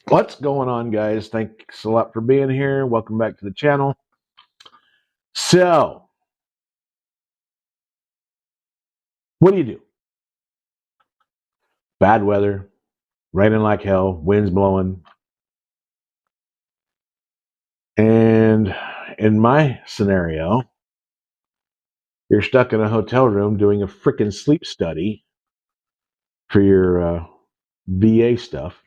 What's going on, guys? Thanks a lot for being here. Welcome back to the channel. So, what do? Bad weather, raining like hell, winds blowing. And in my scenario, you're stuck in a hotel room doing a freaking sleep study for your VA stuff.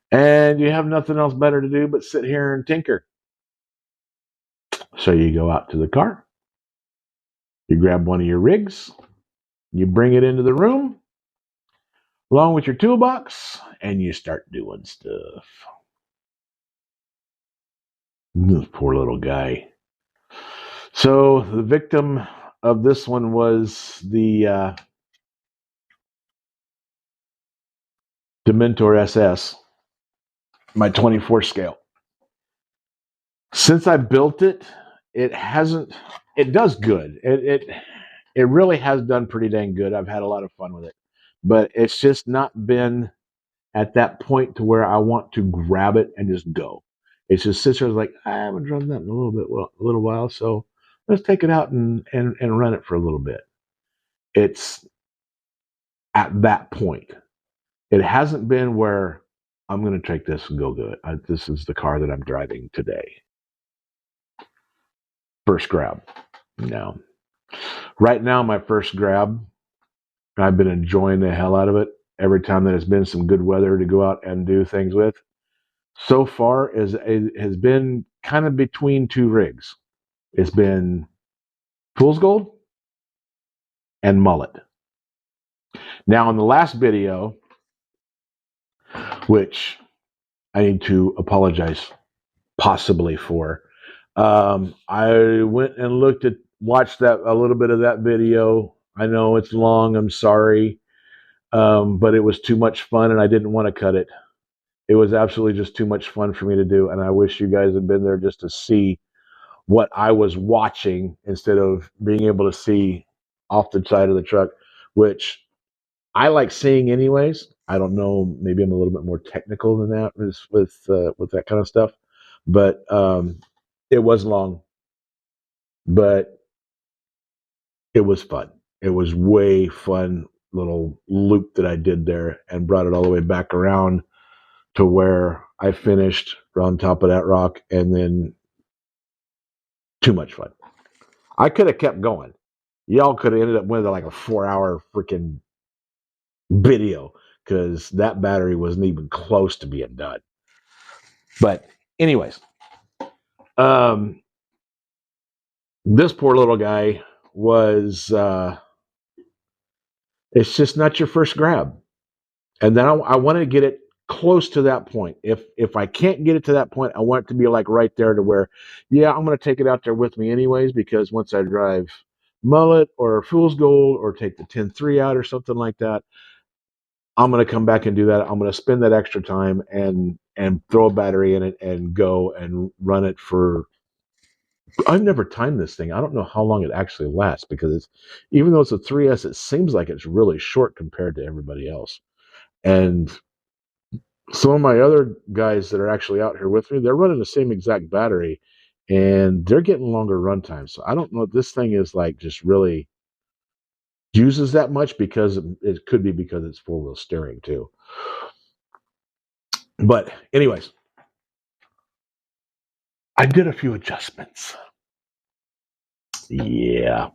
And you have nothing else better to do but sit here and tinker. So you go out to the car, you grab one of your rigs, you bring it into the room along with your toolbox, and you start doing stuff. This poor little guy. So the victim of this one was the Dementor SS, my 24 scale. Since I built it, it hasn't. It does good. It really has done pretty dang good. I've had a lot of fun with it, but it's just not been at that point to where I want to grab it and just go. It's just sits there like I haven't driven that in a little while, so let's take it out and run it for a little bit. It's at that point. It hasn't been where I'm going to take this and go good. This is the car that I'm driving today. First grab. No. Right now, my first grab, I've been enjoying the hell out of it. Every time that has been some good weather to go out and do things with. So far, it has been kind of between two rigs. It's been Fool's Gold and Mullet. Now, in the last video, which I need to apologize possibly for, I went and watched a little bit of that video. I know it's long. I'm sorry, but it was too much fun, and I didn't want to cut it. It was absolutely just too much fun for me to do, and I wish you guys had been there just to see what I was watching instead of being able to see off the side of the truck, which I like seeing anyways. I don't know. Maybe I'm a little bit more technical than that with that kind of stuff, but it was long, but it was fun. It was way fun little loop that I did there and brought it all the way back around to where I finished on top of that rock, and then too much fun. I could have kept going. Y'all could have ended up with like a 4-hour freaking video because that battery wasn't even close to being done. But anyways, this poor little guy was it's just not your first grab. And then I want to get it close to that point. If I can't get it to that point, I want it to be like right there to where, yeah, I'm going to take it out there with me anyways, because once I drive Mullet or Fool's Gold or take the 10-3 out or something like that, I'm going to come back and do that. I'm going to spend that extra time and throw a battery in it and go and run it for. I've never timed this thing. I don't know how long it actually lasts because even though it's a 3S, it seems like it's really short compared to everybody else. And some of my other guys that are actually out here with me, they're running the same exact battery and they're getting longer run times. So I don't know if this thing is like just really uses that much, because it could be because it's 4-wheel steering too. But anyways, I did a few adjustments. Yeah.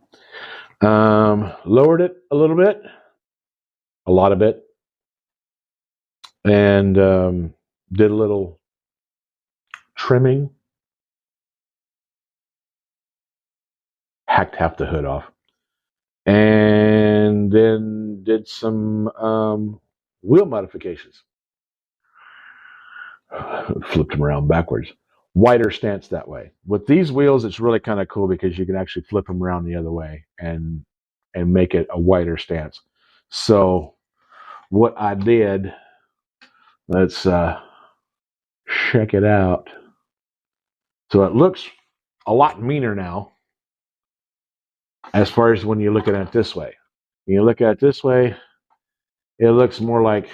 Lowered it a little bit, a lot of it, and did a little trimming. Hacked half the hood off. And then did some wheel modifications. Flipped them around backwards. Wider stance that way. With these wheels, it's really kind of cool because you can actually flip them around the other way and make it a wider stance. So what I did, let's check it out. So it looks a lot meaner now as far as when you look at it this way. When you look at it this way, it looks more like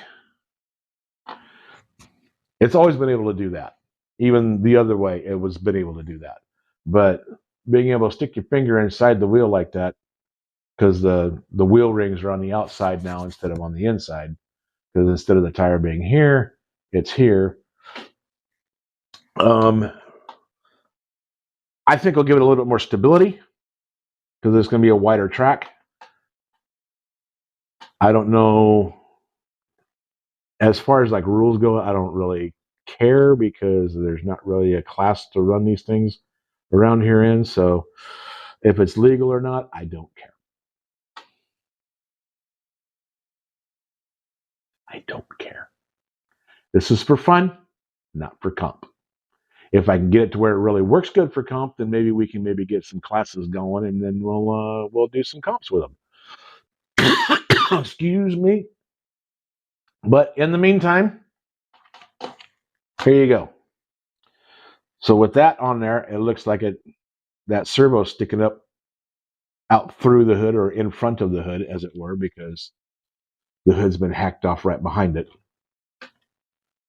It's always been able to do that. Even the other way, it was been able to do that. But being able to stick your finger inside the wheel like that, because the wheel rings are on the outside now instead of on the inside, because instead of the tire being here, it's here. I think I'll give it a little bit more stability because it's going to be a wider track. I don't know. As far as like rules go, I don't really care because there's not really a class to run these things around here in. So if it's legal or not, I don't care. I don't care. This is for fun, not for comp. If I can get it to where it really works good for comp, then maybe we can maybe get some classes going, and then we'll do some comps with them. Excuse me. But in the meantime, here you go. So with that on there, it looks like that servo sticking up out through the hood or in front of the hood, as it were, because the hood's been hacked off right behind it.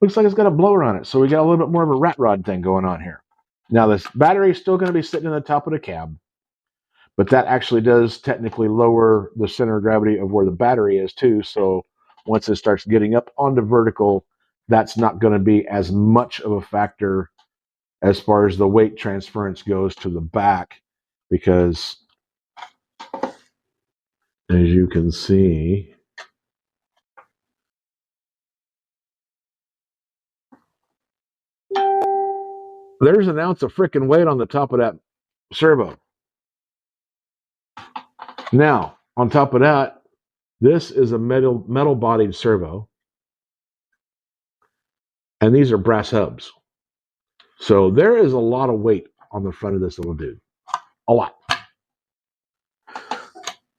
Looks like it's got a blower on it, so we got a little bit more of a rat rod thing going on here. Now this battery is still going to be sitting in the top of the cab, but that actually does technically lower the center of gravity of where the battery is too. So once it starts getting up onto vertical, that's not going to be as much of a factor as far as the weight transference goes to the back, because as you can see, there's an ounce of freaking weight on the top of that servo. Now, on top of that, this is a metal bodied servo, and these are brass hubs. So there is a lot of weight on the front of this little dude. A lot.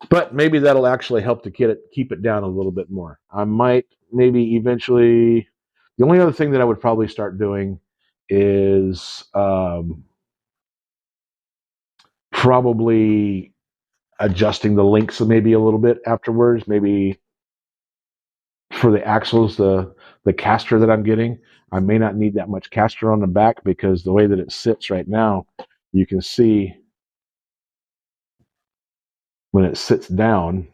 But maybe that'll actually help to keep it down a little bit more. I might maybe eventually. The only other thing that I would probably start doing is probably adjusting the links maybe a little bit afterwards. Maybe for the axles, the caster that I'm getting, I may not need that much caster on the back, because the way that it sits right now, you can see when it sits down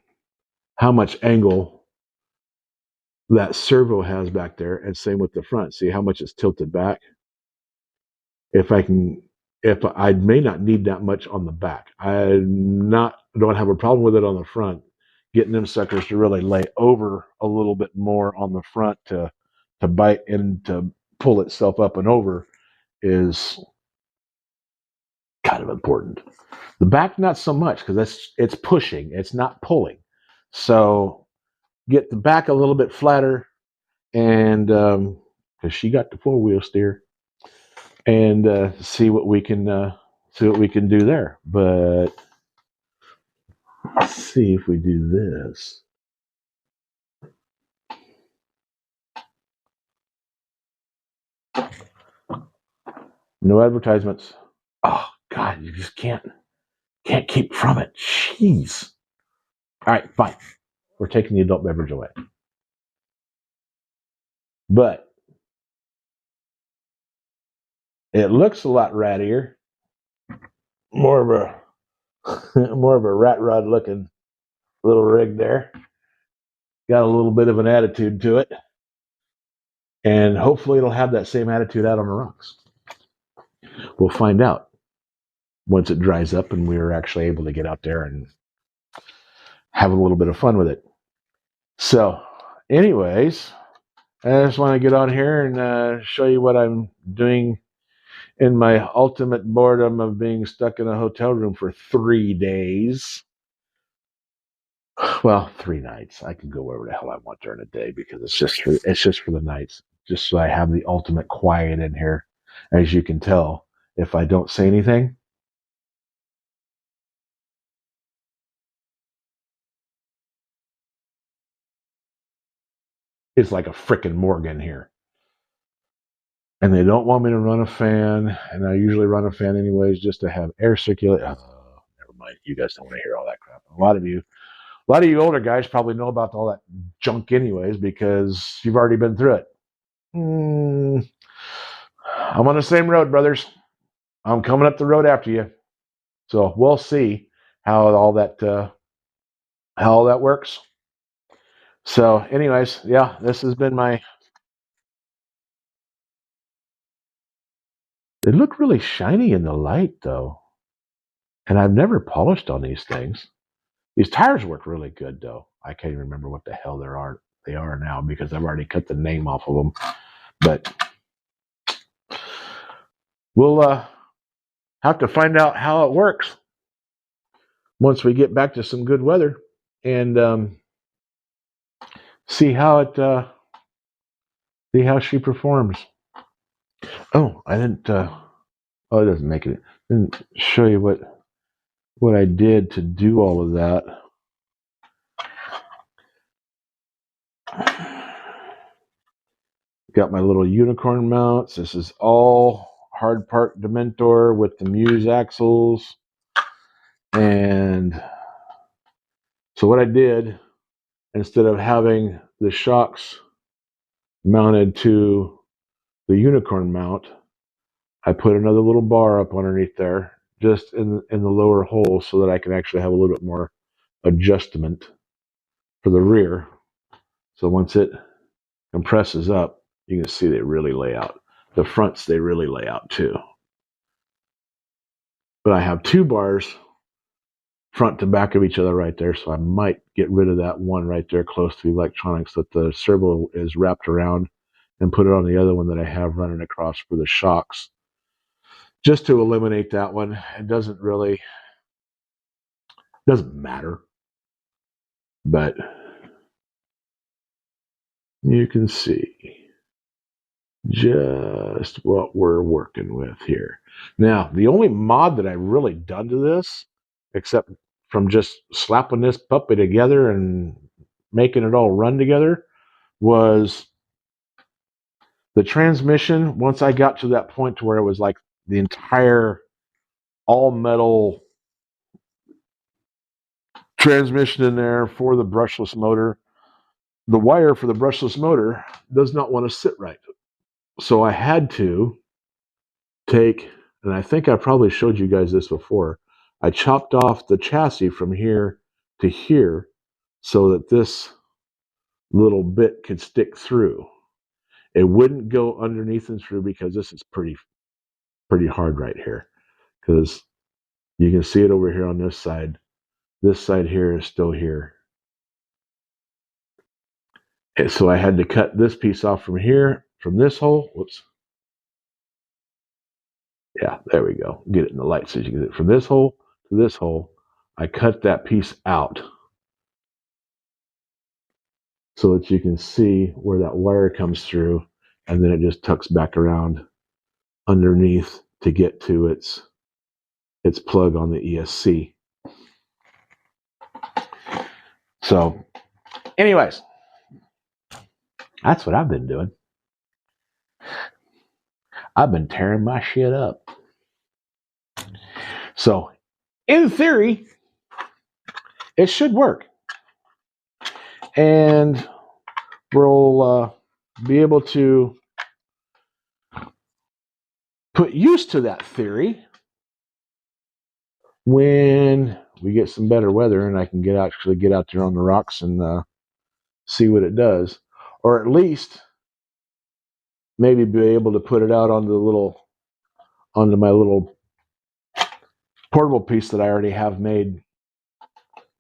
how much angle that servo has back there, and same with the front. See how much it's tilted back? If I may not need that much on the back. Don't have a problem with it on the front. Getting them suckers to really lay over a little bit more on the front to bite and to pull itself up and over is kind of important. The back, not so much, because it's pushing, it's not pulling. So get the back a little bit flatter, and because she got the 4-wheel steer, and see what we can do there. But let's see if we do this. No advertisements. Oh God, you just can't keep from it. Jeez. All right, fine. We're taking the adult beverage away. But it looks a lot rattier. More of a rat rod looking little rig there. Got a little bit of an attitude to it. And hopefully it'll have that same attitude out on the rocks. We'll find out once it dries up and we're actually able to get out there and have a little bit of fun with it. So, anyways, I just want to get on here and show you what I'm doing in my ultimate boredom of being stuck in a hotel room for 3 days. Well, 3 nights. I can go wherever the hell I want during the day, because it's just for the nights. Just so I have the ultimate quiet in here. As you can tell, if I don't say anything, it's like a frickin' Morgan here. And they don't want me to run a fan, and I usually run a fan anyways, just to have air circulate. Oh, never mind. You guys don't want to hear all that crap. A lot of you older guys probably know about all that junk anyways, because you've already been through it. I'm on the same road, brothers. I'm coming up the road after you. So we'll see how all that works. So, anyways, yeah, this has been my. They look really shiny in the light, though, and I've never polished on these things. These tires work really good, though. I can't even remember what the hell they are now because I've already cut the name off of them. But we'll have to find out how it works once we get back to some good weather and see how she performs. Oh, I didn't. Oh, it doesn't make it. Didn't show you what I did to do all of that. Got my little unicorn mounts. This is all HardPark Dementor with the Muse axles. And so what I did, instead of having the shocks mounted to the unicorn mount, I put another little bar up underneath there, just in the lower hole, so that I can actually have a little bit more adjustment for the rear. So once it compresses up, you can see they really lay out. The fronts, they really lay out too. But I have two bars front to back of each other right there, so I might get rid of that one right there close to the electronics that the servo is wrapped around and put it on the other one that I have running across for the shocks, just to eliminate that one. It doesn't matter, but you can see just what we're working with here. Now, the only mod that I've really done to this, except from just slapping this puppy together and making it all run together, was the transmission. Once I got to that point to where it was like the entire all metal transmission in there for the brushless motor, the wire for the brushless motor does not want to sit right. So I had to take, and I think I probably showed you guys this before, I chopped off the chassis from here to here so that this little bit could stick through. It wouldn't go underneath and through because this is pretty hard right here, because you can see it over here on this side. This side here is still here. And so I had to cut this piece off from here, from this hole. Whoops. Yeah, there we go. Get it in the light so you can get it from this hole to this hole. I cut that piece out so that you can see where that wire comes through, and then it just tucks back around underneath to get to its plug on the ESC. So, anyways, that's what I've been doing. I've been tearing my shit up. So, in theory, it should work. And we'll be able to put use to that theory when we get some better weather and I can actually get out there on the rocks and see what it does. Or at least maybe be able to put it out onto my little portable piece that I already have made,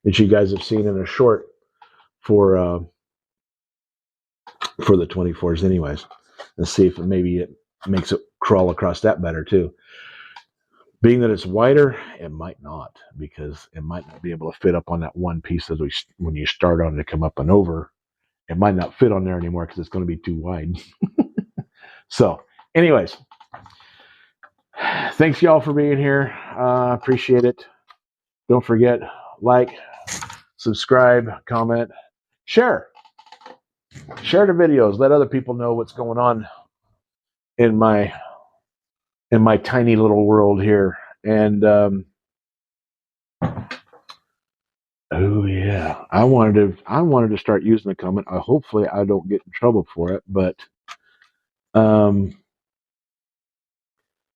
that you guys have seen in a short for the 24s anyways, and see if it makes it crawl across that better too. Being that it's wider, it might not, because it might not be able to fit up on that one piece when you start on to come up and over. It might not fit on there anymore because it's going to be too wide. So, anyways, thanks y'all for being here. Appreciate it. Don't forget, like, subscribe, comment, share the videos. Let other people know what's going on in my tiny little world here. And oh yeah, I wanted to start using the comment. Hopefully I don't get in trouble for it, but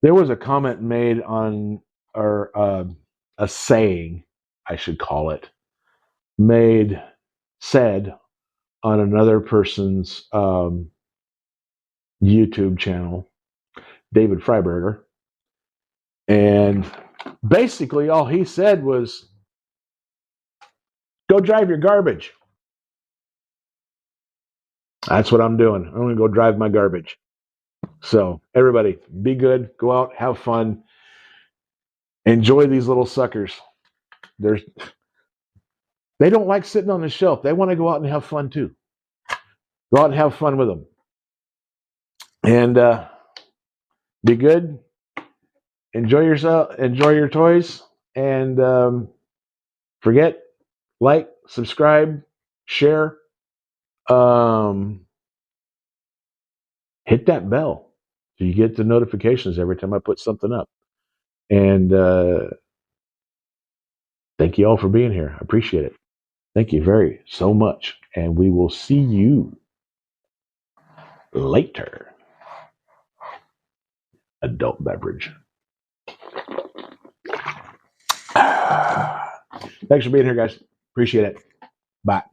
There was a comment made on, or a saying, I should call it, said on another person's YouTube channel, David Freiberger. And basically all he said was, go drive your garbage. That's what I'm doing. I'm going to go drive my garbage. So everybody, be good. Go out, have fun. Enjoy these little suckers. They don't like sitting on the shelf. They want to go out and have fun too. Go out and have fun with them. And be good. Enjoy yourself. Enjoy your toys. And forget, like, subscribe, share. Hit that bell so you get the notifications every time I put something up. And thank you all for being here. I appreciate it. Thank you so much. And we will see you later. Adult beverage. Thanks for being here, guys. Appreciate it. Bye.